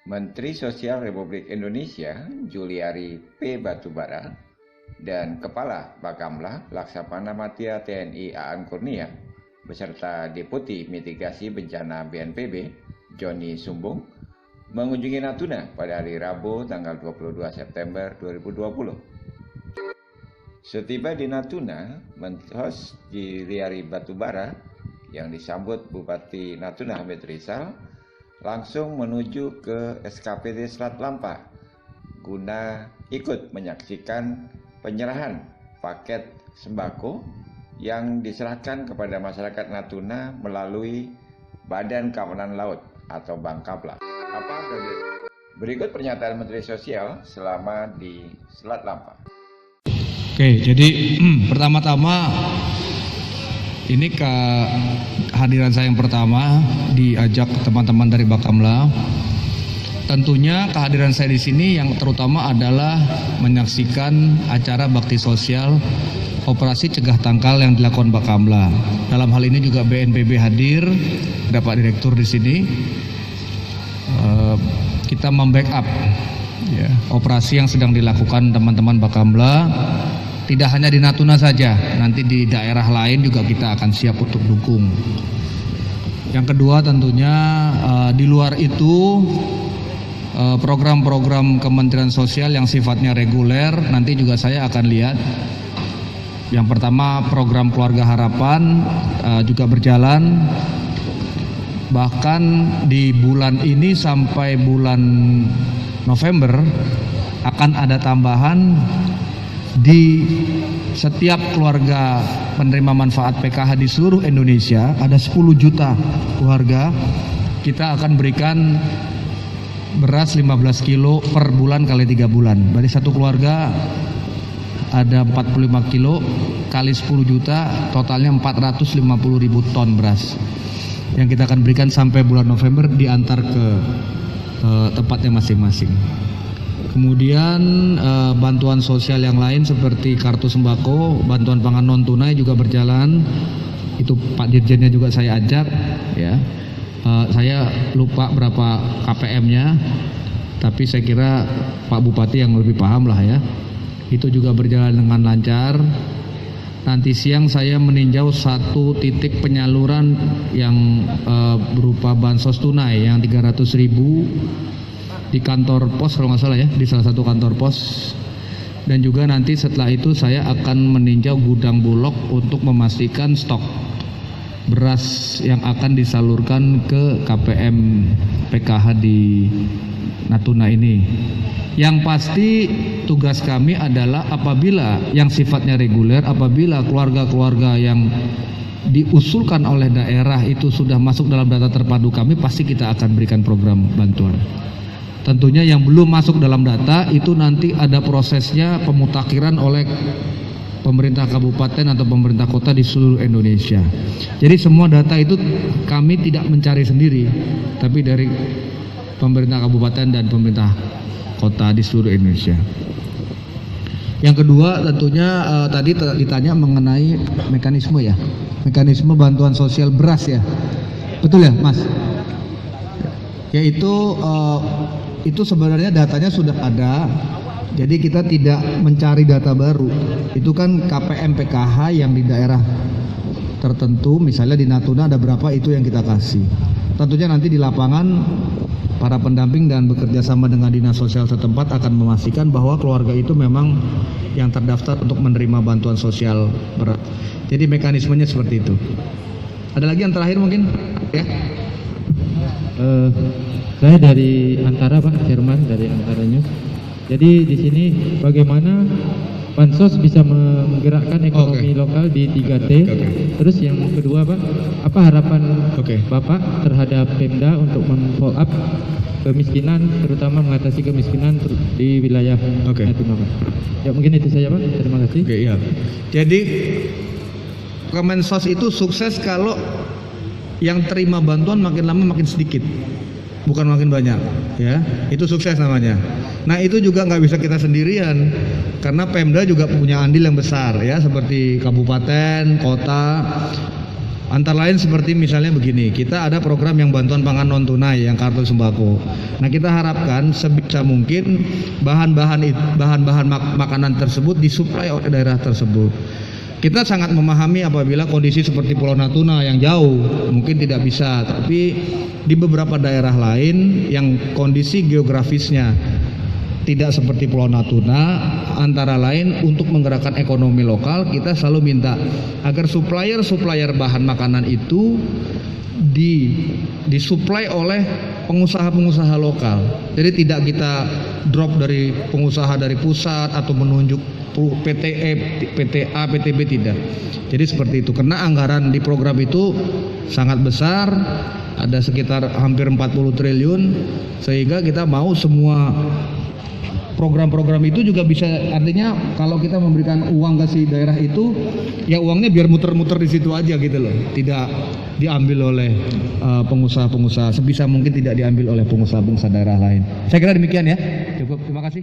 Menteri Sosial Republik Indonesia Juliari P. Batubara dan Kepala Bakamla Laksamana Matia TNI Aan Kurnia beserta Deputi Mitigasi Bencana BNPB Joni Sumbung mengunjungi Natuna pada hari Rabu tanggal 22 September 2020. Setiba di Natuna, Mensos Juliari Batubara yang disambut Bupati Natuna Hamid Rizal langsung menuju ke SKPD Selat Lampa guna ikut menyaksikan penyerahan paket sembako yang diserahkan kepada masyarakat Natuna melalui Badan Keamanan Laut atau Bangkapla. Berikut pernyataan Menteri Sosial selama di Selat Lampa. Oke, jadi pertama-tama ini kehadiran saya yang pertama diajak teman-teman dari Bakamla. Tentunya kehadiran saya di sini yang terutama adalah menyaksikan acara bakti sosial operasi cegah tangkal yang dilakukan Bakamla. Dalam hal ini juga BNPB hadir, ada Pak Direktur di sini. Kita membackup ya, operasi yang sedang dilakukan teman-teman Bakamla. Tidak hanya di Natuna saja, nanti di daerah lain juga kita akan siap untuk dukung. Yang kedua tentunya di luar itu program-program Kementerian Sosial yang sifatnya reguler nanti juga saya akan lihat. Yang pertama program Keluarga Harapan juga berjalan. Bahkan di bulan ini sampai bulan November akan ada tambahan. Di setiap keluarga penerima manfaat PKH di seluruh Indonesia ada 10 juta keluarga, kita akan berikan beras 15 kilo per bulan kali 3 bulan. Berarti satu keluarga ada 45 kilo kali 10 juta, totalnya 450 ribu ton beras yang kita akan berikan sampai bulan November, diantar ke tempatnya masing-masing. Kemudian bantuan sosial yang lain seperti kartu sembako, bantuan pangan non tunai juga berjalan. Itu Pak Dirjennya juga saya ajak ya. Saya lupa berapa KPM-nya, tapi saya kira Pak Bupati yang lebih paham lah ya. Itu juga berjalan dengan lancar. Nanti siang saya meninjau satu titik penyaluran yang berupa bansos tunai yang 300.000 di kantor pos kalau nggak salah ya, di salah satu kantor pos. Dan juga nanti setelah itu saya akan meninjau gudang Bulog untuk memastikan stok beras yang akan disalurkan ke KPM PKH di Natuna ini. Yang pasti tugas kami adalah apabila yang sifatnya reguler, apabila keluarga-keluarga yang diusulkan oleh daerah itu sudah masuk dalam data terpadu kami, pasti kita akan berikan program bantuan. Tentunya yang belum masuk dalam data itu nanti ada prosesnya pemutakhiran oleh pemerintah kabupaten atau pemerintah kota di seluruh Indonesia. Jadi semua data itu kami tidak mencari sendiri, tapi dari pemerintah kabupaten dan pemerintah kota di seluruh Indonesia. Yang kedua tentunya tadi ditanya mengenai mekanisme ya, mekanisme bantuan sosial beras ya, betul ya Mas? Yaitu itu sebenarnya datanya sudah ada, jadi kita tidak mencari data baru. Itu kan KPM PKH yang di daerah tertentu, misalnya di Natuna ada berapa, itu yang kita kasih. Tentunya nanti di lapangan para pendamping dan bekerja sama dengan dinas sosial setempat akan memastikan bahwa keluarga itu memang yang terdaftar untuk menerima bantuan sosial berat. Jadi mekanismenya seperti itu. Ada lagi yang terakhir mungkin ya? Saya dari Antara Pak, Jerman dari Antara News. Jadi di sini bagaimana Bansos bisa menggerakkan ekonomi lokal di 3T. Terus yang kedua Pak, apa harapan Bapak terhadap Pemda untuk men-follow up kemiskinan, terutama mengatasi kemiskinan di wilayah Natuna Pak? Ya mungkin itu saja Pak, terima kasih. Ya. Jadi Kemensos itu sukses kalau yang terima bantuan makin lama makin sedikit, bukan makin banyak ya, itu sukses namanya. Nah itu juga nggak bisa kita sendirian, karena Pemda juga punya andil yang besar ya, seperti kabupaten, kota. Antara lain seperti misalnya begini, kita ada program yang bantuan pangan non tunai yang kartu sembako. Nah, kita harapkan sebisa mungkin bahan-bahan makanan tersebut disuplai oleh daerah tersebut. Kita sangat memahami apabila kondisi seperti Pulau Natuna yang jauh mungkin tidak bisa, tapi di beberapa daerah lain yang kondisi geografisnya tidak seperti Pulau Natuna, antara lain untuk menggerakkan ekonomi lokal, kita selalu minta agar supplier bahan makanan itu disuplai oleh pengusaha-pengusaha lokal. Jadi tidak kita drop dari pengusaha dari pusat atau menunjuk PTA, PTB, tidak. Jadi seperti itu, karena anggaran di program itu sangat besar, ada sekitar hampir 40 triliun, sehingga kita mau semua program-program itu juga bisa, artinya kalau kita memberikan uang ke si daerah itu, ya uangnya biar muter-muter di situ aja gitu loh, tidak diambil oleh pengusaha-pengusaha, sebisa mungkin tidak diambil oleh pengusaha-pengusaha daerah lain. Saya kira demikian ya, cukup, terima kasih.